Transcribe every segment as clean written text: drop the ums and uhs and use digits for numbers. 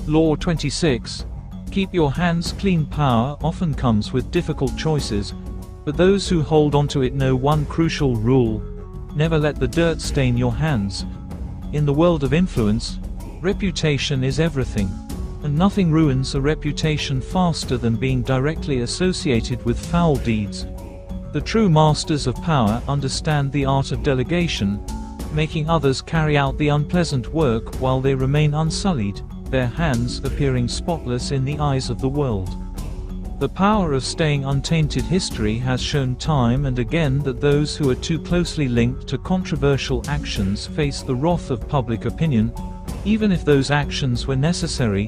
Law 26. Keep your hands clean. Power often comes with difficult choices, but those who hold onto it know one crucial rule: never let the dirt stain your hands. In the world of influence, reputation is everything, and nothing ruins a reputation faster than being directly associated with foul deeds. The true masters of power understand the art of delegation, making others carry out the unpleasant work while they remain unsullied, their hands appearing spotless in the eyes of the world. The power of staying untainted. History has shown time and again that those who are too closely linked to controversial actions face the wrath of public opinion, even if those actions were necessary.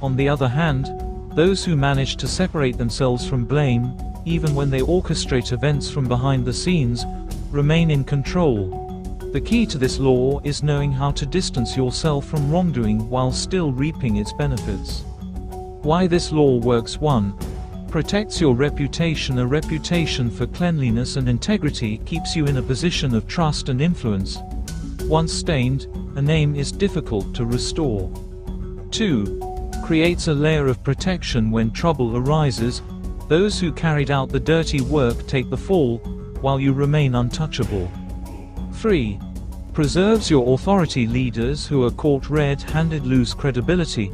On the other hand, those who manage to separate themselves from blame, even when they orchestrate events from behind the scenes, remain in control. The key to this law is knowing how to distance yourself from wrongdoing while still reaping its benefits. Why this law works. 1. Protects your reputation. A reputation for cleanliness and integrity keeps you in a position of trust and influence. Once stained, a name is difficult to restore. 2. Creates a layer of protection when trouble arises. Those who carried out the dirty work take the fall, while you remain untouchable. 3. Preserves your authority. Leaders who are caught red-handed lose credibility,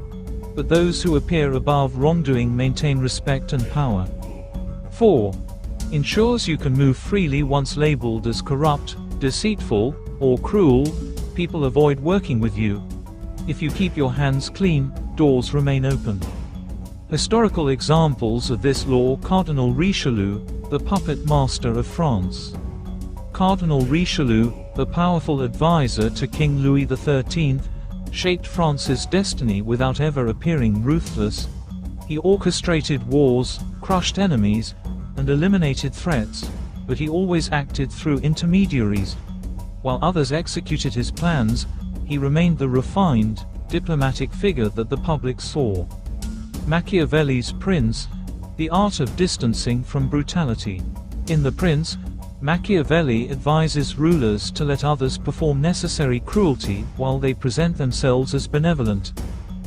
but those who appear above wrongdoing maintain respect and power. 4. Ensures you can move freely. Once labeled as corrupt, deceitful, or cruel, people avoid working with you. If you keep your hands clean, doors remain open. Historical examples of this law. Cardinal Richelieu, the puppet master of France. Cardinal Richelieu, the powerful advisor to King Louis XIII, shaped France's destiny without ever appearing ruthless. He orchestrated wars, crushed enemies, and eliminated threats, but he always acted through intermediaries. While others executed his plans, he remained the refined, diplomatic figure that the public saw. Machiavelli's Prince, the art of distancing from brutality. In The Prince, Machiavelli advises rulers to let others perform necessary cruelty while they present themselves as benevolent.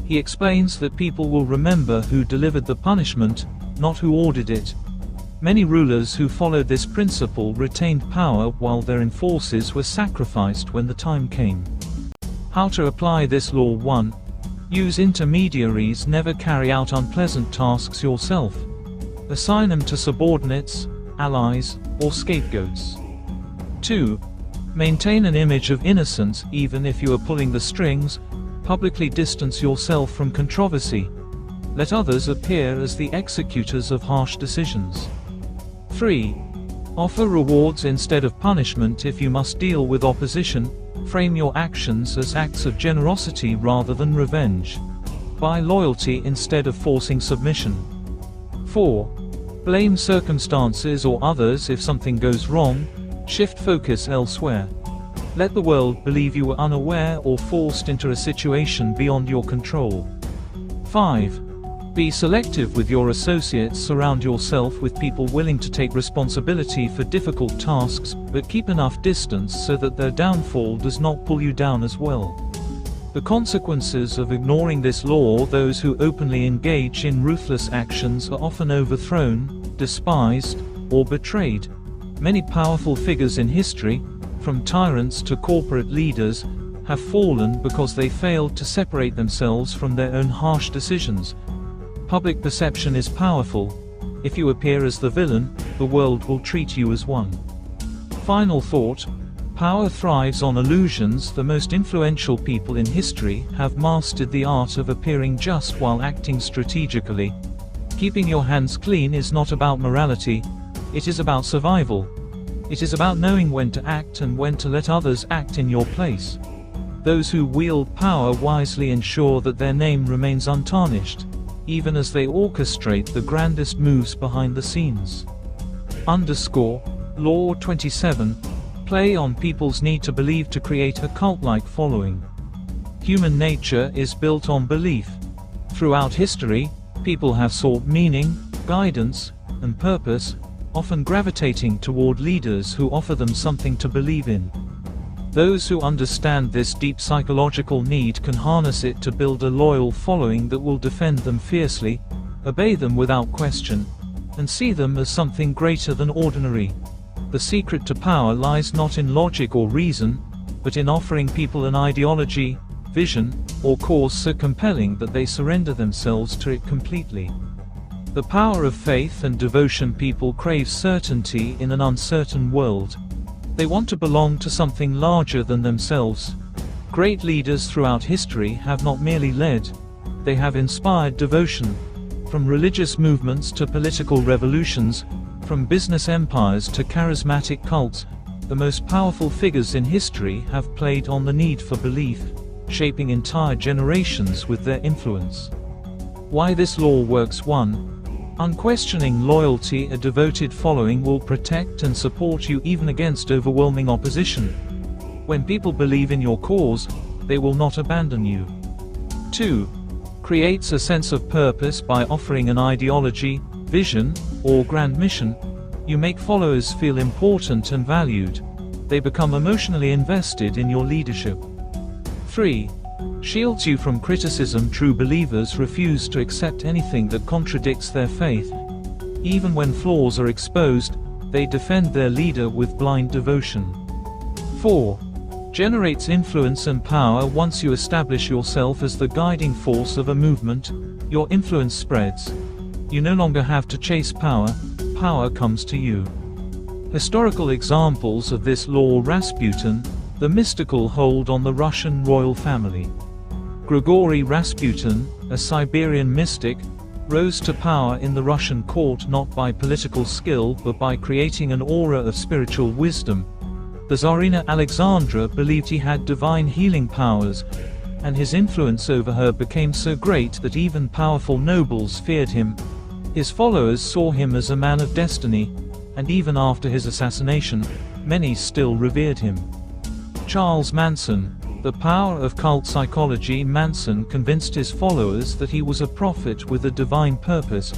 He explains that people will remember who delivered the punishment, not who ordered it. Many rulers who followed this principle retained power while their enforcers were sacrificed when the time came. How to apply this law. 1. Use intermediaries. Never carry out unpleasant tasks yourself. Assign them to subordinates, allies, or scapegoats. 2. Maintain an image of innocence even if you are pulling the strings. Publicly distance yourself from controversy. Let others appear as the executors of harsh decisions. 3. Offer rewards instead of punishment. If you must deal with opposition, frame your actions as acts of generosity rather than revenge. Buy loyalty instead of forcing submission. 4. Blame circumstances or others. If something goes wrong, shift focus elsewhere. Let the world believe you were unaware or forced into a situation beyond your control. 5. Be selective with your associates. Surround yourself with people willing to take responsibility for difficult tasks, but keep enough distance so that their downfall does not pull you down as well. The consequences of ignoring this law. Those who openly engage in ruthless actions are often overthrown, despised, or betrayed. Many powerful figures in history, from tyrants to corporate leaders, have fallen because they failed to separate themselves from their own harsh decisions. Public perception is powerful. If you appear as the villain, the world will treat you as one. Final thought. Power thrives on illusions. The most influential people in history have mastered the art of appearing just while acting strategically. Keeping your hands clean is not about morality, it is about survival. It is about knowing when to act and when to let others act in your place. Those who wield power wisely ensure that their name remains untarnished, even as they orchestrate the grandest moves behind the scenes. Law 27. Play on people's need to believe to create a cult-like following. Human nature is built on belief. Throughout history, people have sought meaning, guidance, and purpose, often gravitating toward leaders who offer them something to believe in. Those who understand this deep psychological need can harness it to build a loyal following that will defend them fiercely, obey them without question, and see them as something greater than ordinary. The secret to power lies not in logic or reason, but in offering people an ideology, vision, or cause so compelling that they surrender themselves to it completely. The power of faith and devotion. People crave certainty in an uncertain world. They want to belong to something larger than themselves. Great leaders throughout history have not merely led, they have inspired devotion. From religious movements to political revolutions, from business empires to charismatic cults, the most powerful figures in history have played on the need for belief, shaping entire generations with their influence. Why this law works. 1. Unquestioning loyalty. A devoted following will protect and support you even against overwhelming opposition. When people believe in your cause, they will not abandon you. 2. Creates a sense of purpose. By offering an ideology, vision, or grand mission, you make followers feel important and valued. They become emotionally invested in your leadership. 3. Shields you from criticism. True believers refuse to accept anything that contradicts their faith. Even when flaws are exposed, they defend their leader with blind devotion. 4. Generates influence and power. Once you establish yourself as the guiding force of a movement, your influence spreads. You no longer have to chase power, power comes to you. Historical examples of this law. Rasputin, the mystical hold on the Russian royal family. Grigory Rasputin, a Siberian mystic, rose to power in the Russian court not by political skill but by creating an aura of spiritual wisdom. The Tsarina Alexandra believed he had divine healing powers, and his influence over her became so great that even powerful nobles feared him. His followers saw him as a man of destiny, and even after his assassination, many still revered him. Charles Manson, the power of cult psychology. Manson convinced his followers that he was a prophet with a divine purpose.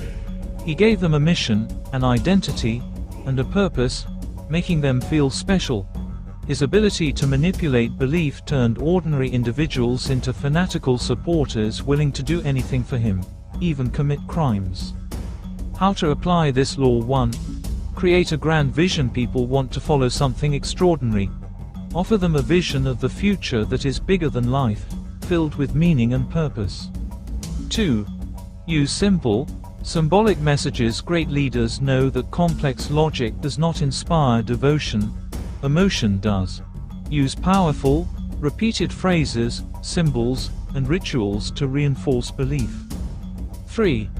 He gave them a mission, an identity, and a purpose, making them feel special. His ability to manipulate belief turned ordinary individuals into fanatical supporters willing to do anything for him, even commit crimes. How to apply this law. 1. Create a grand vision. People want to follow something extraordinary. Offer them a vision of the future that is bigger than life, filled with meaning and purpose. 2. Use simple, symbolic messages. Great leaders know that complex logic does not inspire devotion, emotion does. Use powerful, repeated phrases, symbols, and rituals to reinforce belief. 3.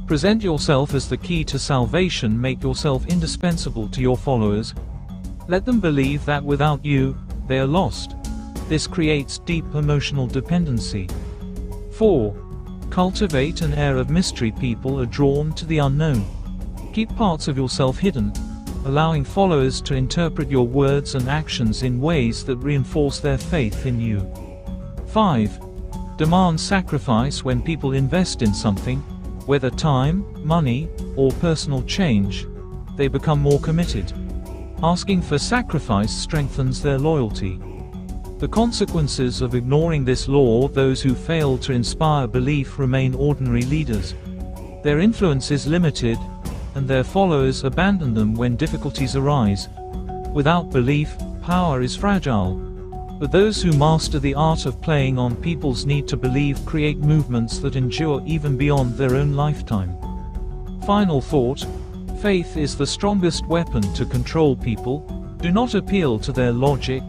Present yourself as the key to salvation. Make yourself indispensable to your followers. Let them believe that without you, they are lost. This creates deep emotional dependency. 4. Cultivate an air of mystery. People are drawn to the unknown. Keep parts of yourself hidden, allowing followers to interpret your words and actions in ways that reinforce their faith in you. 5. Demand sacrifice. When people invest in something, whether time, money, or personal change, they become more committed. Asking for sacrifice strengthens their loyalty. The consequences of ignoring this law. Those who fail to inspire belief remain ordinary leaders. Their influence is limited, and their followers abandon them when difficulties arise. Without belief, power is fragile. But those who master the art of playing on people's need to believe create movements that endure even beyond their own lifetime. Final thought. Faith is the strongest weapon to control people. Do not appeal to their logic,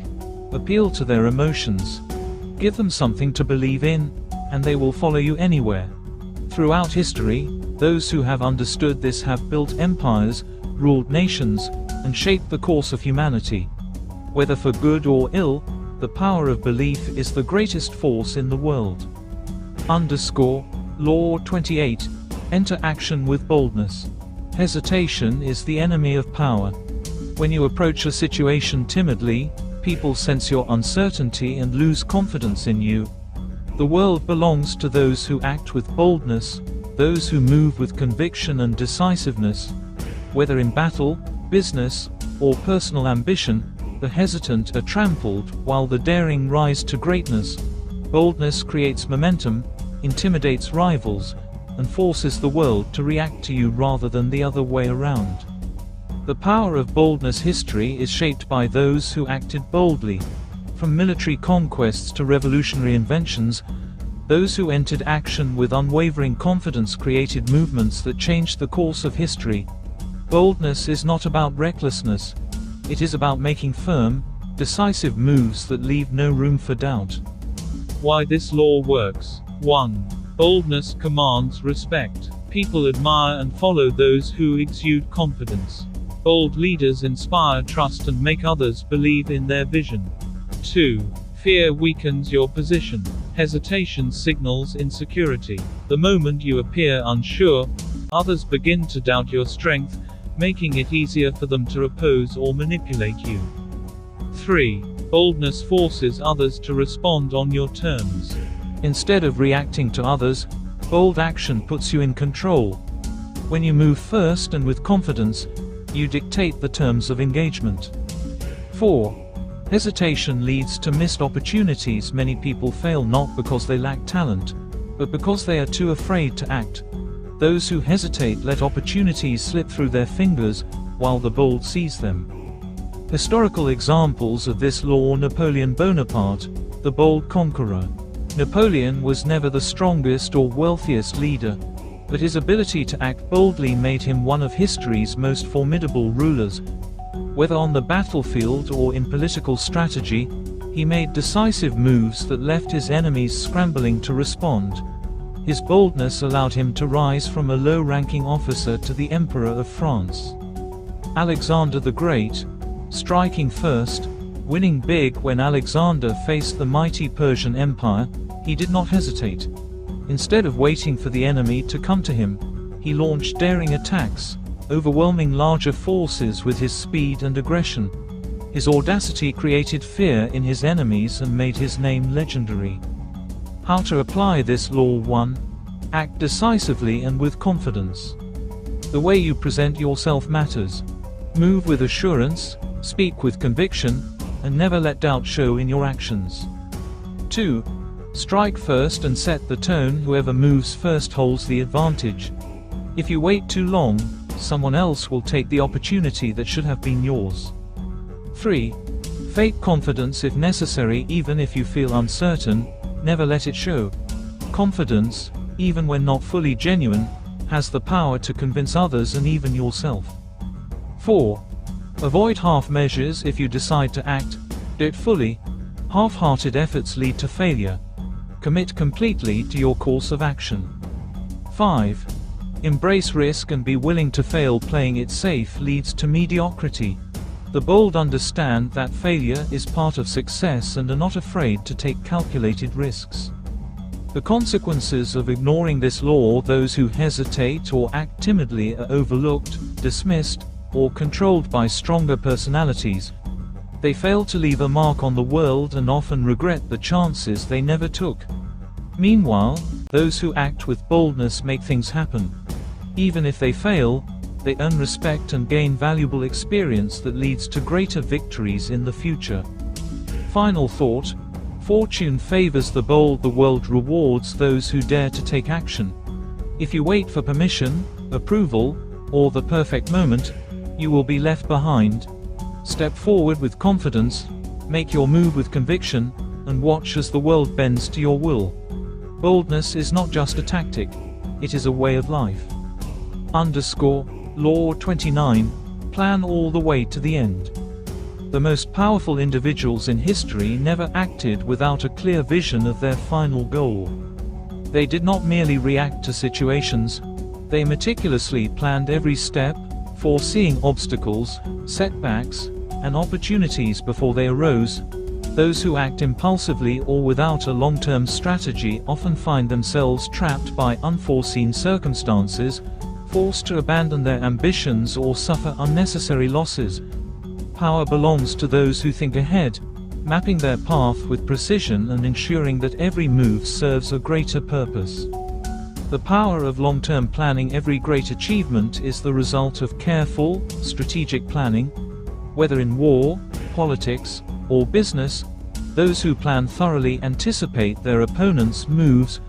appeal to their emotions. Give them something to believe in, and they will follow you anywhere. Throughout history, those who have understood this have built empires, ruled nations, and shaped the course of humanity. Whether for good or ill, the power of belief is the greatest force in the world. Law 28. Enter action with boldness. Hesitation is the enemy of power. When you approach a situation timidly, people sense your uncertainty and lose confidence in you. The world belongs to those who act with boldness, those who move with conviction and decisiveness. Whether in battle, business, or personal ambition, The hesitant are trampled, while the daring rise to greatness. Boldness creates momentum, intimidates rivals, and forces the world to react to you rather than the other way around. The power of boldness. History is shaped by those who acted boldly. From military conquests to revolutionary inventions, those who entered action with unwavering confidence created movements that changed the course of history. Boldness is not about recklessness. It is about making firm, decisive moves that leave no room for doubt. Why this law works. 1. Boldness commands respect. People admire and follow those who exude confidence. Bold leaders inspire trust and make others believe in their vision. 2. Fear weakens your position. Hesitation signals insecurity. The moment you appear unsure, others begin to doubt your strength, making it easier for them to oppose or manipulate you. 3. Boldness forces others to respond on your terms. Instead of reacting to others, bold action puts you in control. When you move first and with confidence, you dictate the terms of engagement. 4. Hesitation leads to missed opportunities. Many people fail not because they lack talent, but because they are too afraid to act. Those who hesitate let opportunities slip through their fingers, while the bold seize them. Historical examples of this law. Napoleon Bonaparte, the bold conqueror. Napoleon was never the strongest or wealthiest leader, but his ability to act boldly made him one of history's most formidable rulers. Whether on the battlefield or in political strategy, he made decisive moves that left his enemies scrambling to respond. His boldness allowed him to rise from a low-ranking officer to the Emperor of France. Alexander the Great, striking first, winning big. When Alexander faced the mighty Persian Empire, he did not hesitate. Instead of waiting for the enemy to come to him, he launched daring attacks, overwhelming larger forces with his speed and aggression. His audacity created fear in his enemies and made his name legendary. How to apply this law. 1. Act decisively and with confidence. The way you present yourself matters. Move with assurance, speak with conviction, and never let doubt show in your actions. 2. Strike first and set the tone. Whoever moves first holds the advantage. If you wait too long, someone else will take the opportunity that should have been yours. 3. Fake confidence if necessary. Even if you feel uncertain, never let it show. Confidence, even when not fully genuine, has the power to convince others and even yourself. 4. Avoid half measures. If you decide to act, do it fully. Half-hearted efforts lead to failure. Commit completely to your course of action. 5. Embrace risk and be willing to fail. Playing it safe leads to mediocrity. The bold understand that failure is part of success and are not afraid to take calculated risks. The consequences of ignoring this law. Those who hesitate or act timidly are overlooked, dismissed, or controlled by stronger personalities. They fail to leave a mark on the world and often regret the chances they never took. Meanwhile, those who act with boldness make things happen. Even if they fail, they earn respect and gain valuable experience that leads to greater victories in the future. Final thought: fortune favors the bold. The world rewards those who dare to take action. If you wait for permission, approval, or the perfect moment, you will be left behind. Step forward with confidence, make your move with conviction, and watch as the world bends to your will. Boldness is not just a tactic, it is a way of life. Law 29. Plan all the way to the end. The most powerful individuals in history never acted without a clear vision of their final goal. They did not merely react to situations, they meticulously planned every step, foreseeing obstacles, setbacks, and opportunities before they arose. Those who act impulsively or without a long-term strategy often find themselves trapped by unforeseen circumstances, forced to abandon their ambitions or suffer unnecessary losses. Power belongs to those who think ahead, mapping their path with precision and ensuring that every move serves a greater purpose. The power of long-term planning. Every great achievement is the result of careful, strategic planning. Whether in war, politics, or business, those who plan thoroughly anticipate their opponents' moves,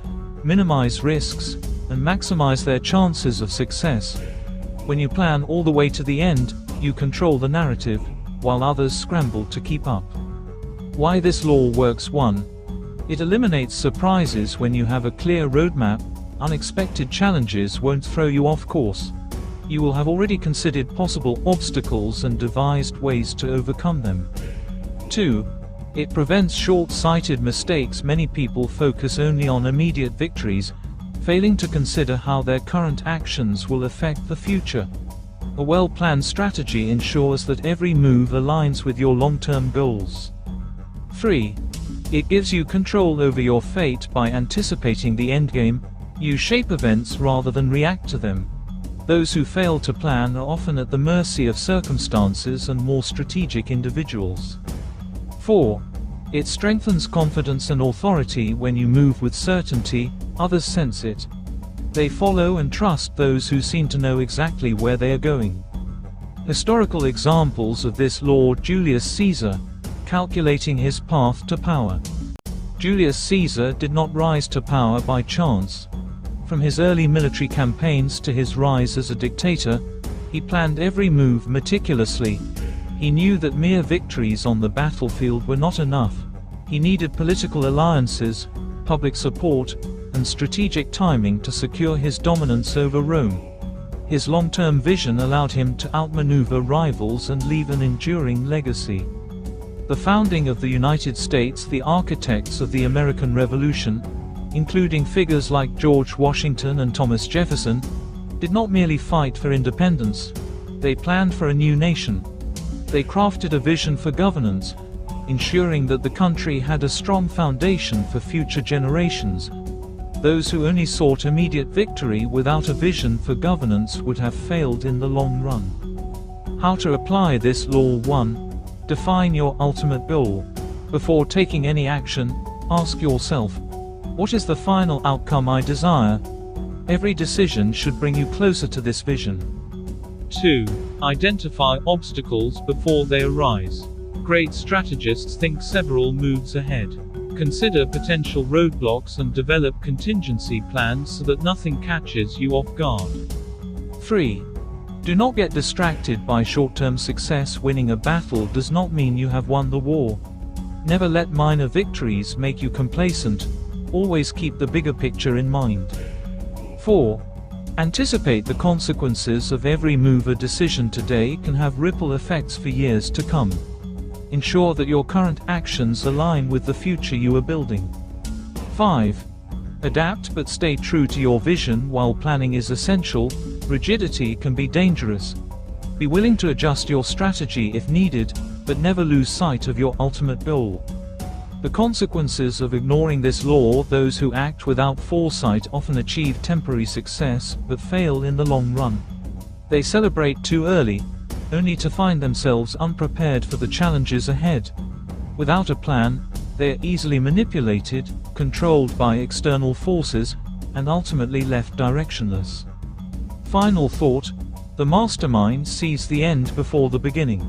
minimize risks, and maximize their chances of success. When you plan all the way to the end, you control the narrative, while others scramble to keep up. Why this law works. 1. It eliminates surprises. When you have a clear roadmap, unexpected challenges won't throw you off course. You will have already considered possible obstacles and devised ways to overcome them. 2. It prevents short-sighted mistakes. Many people focus only on immediate victories, failing to consider how their current actions will affect the future. A well-planned strategy ensures that every move aligns with your long-term goals. 3. It gives you control over your fate. By anticipating the endgame, you shape events rather than react to them. Those who fail to plan are often at the mercy of circumstances and more strategic individuals. 4. It strengthens confidence and authority. When you move with certainty, others sense it. They follow and trust those who seem to know exactly where they are going. Historical examples of this law. Julius Caesar, calculating his path to power. Julius Caesar did not rise to power by chance. From his early military campaigns to his rise as a dictator, he planned every move meticulously. He knew that mere victories on the battlefield were not enough. He needed political alliances, public support, and strategic timing to secure his dominance over Rome. His long-term vision allowed him to outmaneuver rivals and leave an enduring legacy. The founding of the United States. The architects of the American Revolution, including figures like George Washington and Thomas Jefferson, did not merely fight for independence. They planned for a new nation. They crafted a vision for governance, ensuring that the country had a strong foundation for future generations. Those who only sought immediate victory without a vision for governance would have failed in the long run. How to apply this law. 1. Define your ultimate goal. Before taking any action, ask yourself, what is the final outcome I desire? Every decision should bring you closer to this vision. 2. Identify obstacles before they arise. Great strategists think several moves ahead. Consider potential roadblocks and develop contingency plans so that nothing catches you off guard. 3. Do not get distracted by short-term success. Winning a battle does not mean you have won the war. Never let minor victories make you complacent. Always keep the bigger picture in mind. 4. Anticipate the consequences of every move. A decision today can have ripple effects for years to come. Ensure that your current actions align with the future you are building. 5. Adapt but stay true to your vision. While planning is essential, rigidity can be dangerous. Be willing to adjust your strategy if needed, but never lose sight of your ultimate goal. The consequences of ignoring this law. Those who act without foresight often achieve temporary success, but fail in the long run. They celebrate too early, only to find themselves unprepared for the challenges ahead. Without a plan, they are easily manipulated, controlled by external forces, and ultimately left directionless. Final thought: the mastermind sees the end before the beginning.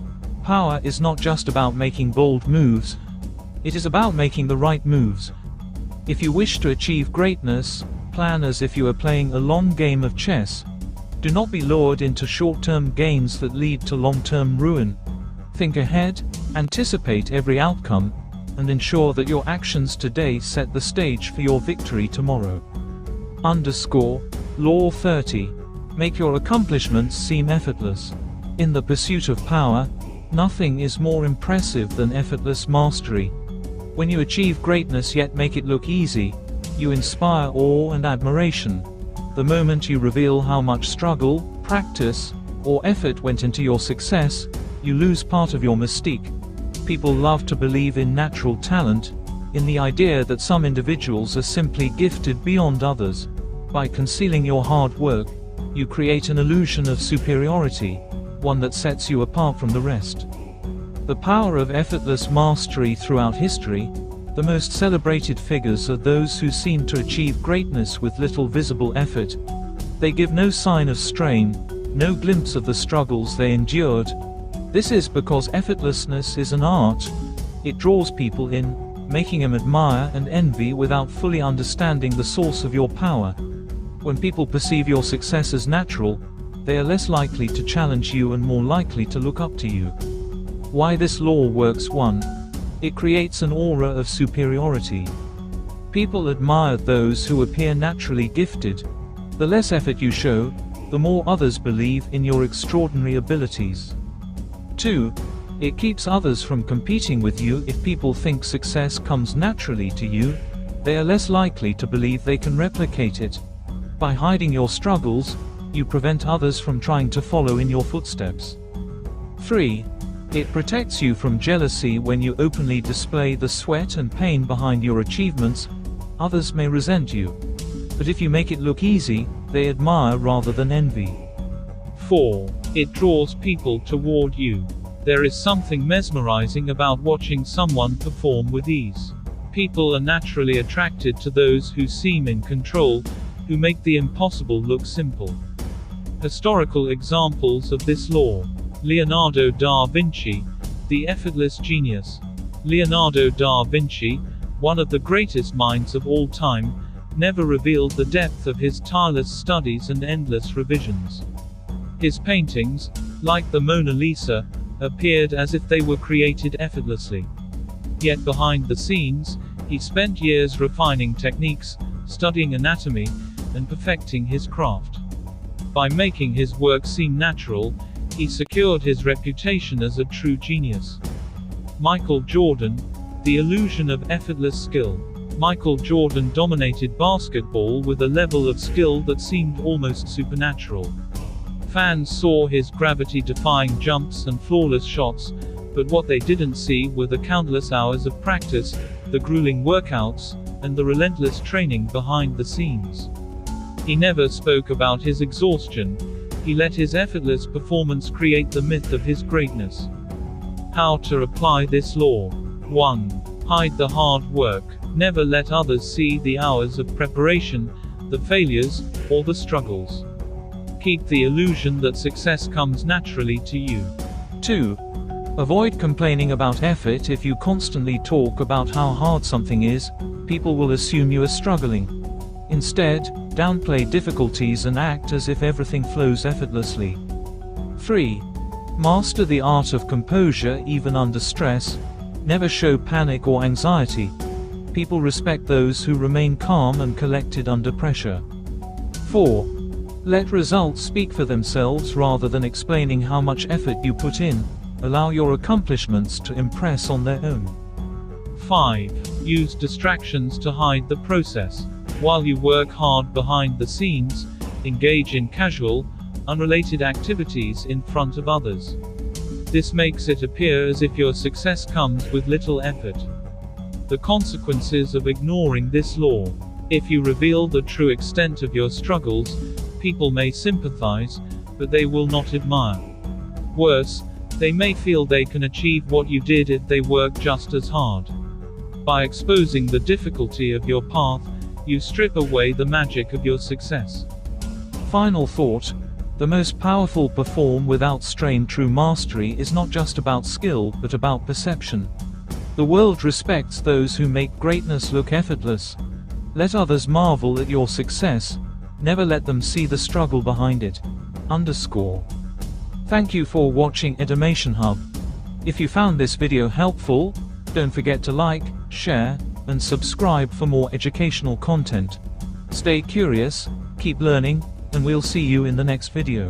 Power is not just about making bold moves, it is about making the right moves. If you wish to achieve greatness, plan as if you are playing a long game of chess. Do not be lured into short-term gains that lead to long-term ruin. Think ahead, anticipate every outcome, and ensure that your actions today set the stage for your victory tomorrow. Law 30. Make your accomplishments seem effortless. In the pursuit of power, nothing is more impressive than effortless mastery. When you achieve greatness yet make it look easy, you inspire awe and admiration. The moment you reveal how much struggle, practice, or effort went into your success, you lose part of your mystique. People love to believe in natural talent, in the idea that some individuals are simply gifted beyond others. By concealing your hard work, you create an illusion of superiority, one that sets you apart from the rest. The power of effortless mastery. Throughout history, the most celebrated figures are those who seem to achieve greatness with little visible effort. They give no sign of strain, no glimpse of the struggles they endured. This is because effortlessness is an art. It draws people in, making them admire and envy without fully understanding the source of your power. When people perceive your success as natural, they are less likely to challenge you and more likely to look up to you. Why this law works: 1. It creates an aura of superiority. People admire those who appear naturally gifted. The less effort you show, the more others believe in your extraordinary abilities. 2. It keeps others from competing with you. If people think success comes naturally to you, they are less likely to believe they can replicate it. By hiding your struggles, you prevent others from trying to follow in your footsteps. 3. It protects you from jealousy. When you openly display the sweat and pain behind your achievements, others may resent you. But if you make it look easy, they admire rather than envy. 4. It draws people toward you. There is something mesmerizing about watching someone perform with ease. People are naturally attracted to those who seem in control, who make the impossible look simple. Historical examples of this law: Leonardo da Vinci, the effortless genius. Leonardo da Vinci, one of the greatest minds of all time, never revealed the depth of his tireless studies and endless revisions. His paintings, like the Mona Lisa, appeared as if they were created effortlessly. Yet behind the scenes, he spent years refining techniques, studying anatomy, and perfecting his craft. By making his work seem natural, he secured his reputation as a true genius. Michael Jordan, the illusion of effortless skill. Michael Jordan dominated basketball with a level of skill that seemed almost supernatural. Fans saw his gravity-defying jumps and flawless shots, but what they didn't see were the countless hours of practice, the grueling workouts, and the relentless training behind the scenes. He never spoke about his exhaustion. He let his effortless performance create the myth of his greatness. How to apply this law: 1. Hide the hard work. Never let others see the hours of preparation, the failures, or the struggles. Keep the illusion that success comes naturally to you. 2. Avoid complaining about effort. If you constantly talk about how hard something is, people will assume you are struggling. Instead, downplay difficulties and act as if everything flows effortlessly. 3. Master the art of composure even under stress. Never show panic or anxiety. People respect those who remain calm and collected under pressure. 4. Let results speak for themselves rather than explaining how much effort you put in. Allow your accomplishments to impress on their own. 5. Use distractions to hide the process. While you work hard behind the scenes, engage in casual, unrelated activities in front of others. This makes it appear as if your success comes with little effort. The consequences of ignoring this law: if you reveal the true extent of your struggles, people may sympathize, but they will not admire. Worse, they may feel they can achieve what you did if they work just as hard. By exposing the difficulty of your path, you strip away the magic of your success. Final thought: the most powerful perform without strain. True mastery is not just about skill, but about perception. The world respects those who make greatness look effortless. Let others marvel at your success. Never let them see the struggle behind it. Thank you for watching Education Hub. If you found this video helpful, don't forget to like, share, and subscribe for more educational content. Stay curious, keep learning, and we'll see you in the next video.